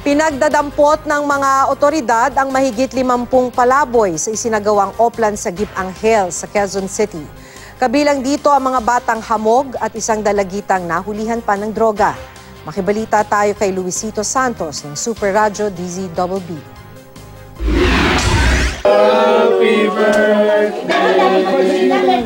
Pinagdadampot ng mga otoridad ang mahigit 50 palaboy sa isinagawang Oplan Sagip Anghel sa Quezon City. Kabilang dito ang mga batang hamog at isang dalagitang nahulihan pa ng droga. Makibalita tayo kay Luisito Santos ng Super Radyo DZBB.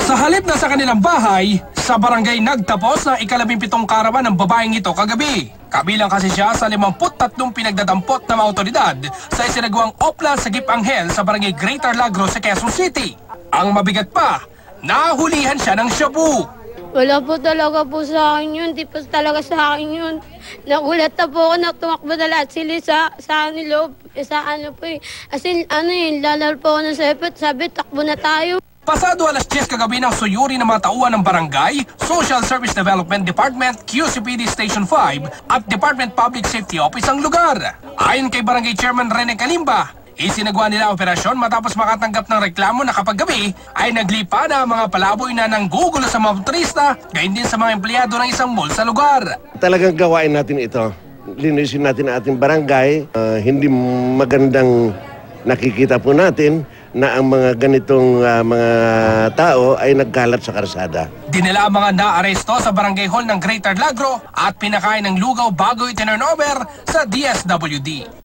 Sa halip na sa kanilang bahay, sa barangay nagtapos na ika-17 karawan ng babaeng ito kagabi. Kabilang kasi siya sa 53 pinagdadampot na mga otoridad sa isinagawang Oplan Sagip Anghel sa barangay Greater Lagro sa Quezon City. Ang mabigat pa, nahulihan siya ng shabu. Wala po talaga po sa akin yun. Di po talaga sa akin yun. Nagulat na po ako na tumakbo na lahat sila sa niloob. Sa ano po eh. As in, lalaro po ako ng sepet. Sabi, takbo na tayo. Pasado alas 10 kagabi ng suyuri ng mga tauhan ng barangay, Social Service Development Department, QCPD Station 5 at Department Public Safety Office ang lugar. Ayon kay Barangay Chairman Rene Kalimba, isinagawa nila ang operasyon matapos makatanggap ng reklamo na kapag gabi ay naglipa na ang mga palaboy na nanggugulo sa mga motorista, gayon din sa mga empleyado ng isang mall sa lugar. Talagang gawain natin ito. Linisin natin ang ating barangay. Hindi magandang nakikita po natin na ang mga ganitong mga tao ay nagkalat sa karsada. Dinala ang mga naaresto sa barangay hall ng Greater Lagro at pinakain ng lugaw bago i-turn over sa DSWD.